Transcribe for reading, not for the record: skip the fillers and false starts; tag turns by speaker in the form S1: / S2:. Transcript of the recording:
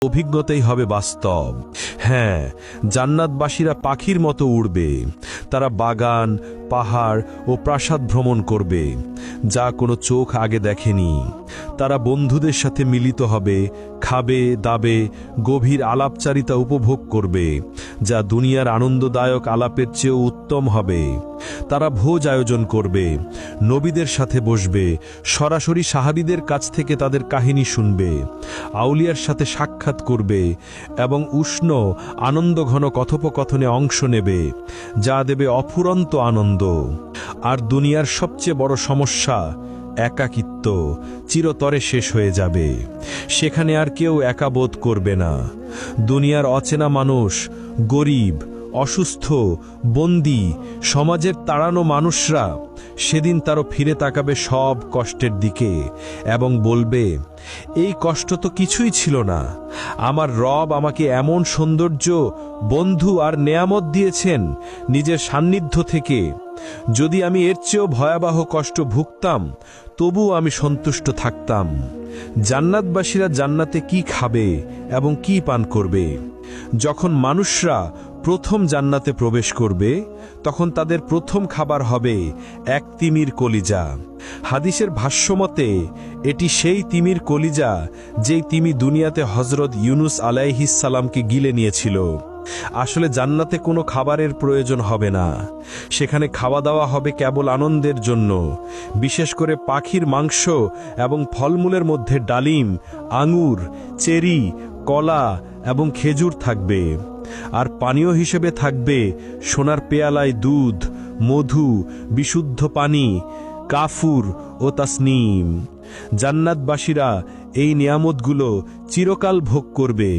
S1: অভিজ্ঞতাই হবে বাস্তব। হ্যাঁ, জান্নাতবাসীরা পাখির মতো উড়বে। তারা বাগান, পাহাড় ও প্রাসাদ ভ্রমণ করবে, যা কোনো চোখ আগে দেখেনি। তারা বন্ধুদের সাথে মিলিত হবে, খাবে দাবে, গভীর আলাপচারিতা উপভোগ করবে, যা দুনিয়ার আনন্দদায়ক আলাপের চেয়েও উত্তম হবে। তারা ভোজ আয়োজন করবে, নবীদের সাথে বসবে, সরাসরি সাহাবীদের কাছ থেকে তাদের কাহিনী শুনবে, আউলিয়ার সাথে সাক্ষাৎ করবে এবং উষ্ণ আনন্দঘন কথোপকথনে অংশ নেবে, যা দেবে অফুরন্ত আনন্দ। আর দুনিয়ার সবচেয়ে বড় সমস্যা একাকিত্ব চিরতরে শেষ হয়ে যাবে। সেখানে আর কেউ একা বোধ করবে না। দুনিয়ার অচেনা মানুষ, গরিব, অসুস্থ, বন্দী, সমাজের তাড়ানো মানুষরা সেদিন তারও ফিরে তাকাবে সব কষ্টের দিকে এবং বলবে, এই কষ্ট তো কিছুই ছিল না। আমার রব আমাকে এমন সৌন্দর্য, বন্ধু আর নেয়ামত দিয়েছেন নিজের সান্নিধ্য থেকে। যদি আমি এর চেয়েও ভয়াবহ কষ্ট ভুগতাম, তবুও আমি সন্তুষ্ট থাকতাম। জান্নাতবাসীরা জান্নাতে কি খাবে এবং কি পান করবে? যখন মানুষরা প্রথম জান্নাতে প্রবেশ করবে, তখন তাদের প্রথম খাবার হবে এক তিমির কলিজা। হাদিসের ভাষ্যমতে এটি সেই তিমির কলিজা যেই তিমি দুনিয়াতে হযরত ইউনুস আলাইহিস সালামকে গিলে নিয়েছিল। আসলে জান্নাতে কোনো খাবারের প্রয়োজন হবে না। সেখানে খাওয়া দাওয়া হবে কেবল আনন্দের জন্য। বিশেষ করে পাখির মাংস এবং ফলমূলের মধ্যে ডালিম, আঙুর, চেরি, কলা এবং খেজুর থাকবে। আর পানীয় হিসেবে থাকবে সোনার পেয়ালায় দুধ, মধু, বিশুদ্ধ পানি, কাফুর ও তাসনিম। জান্নাতবাসীরা এই নিয়ামতগুলো চিরকাল ভোগ করবে।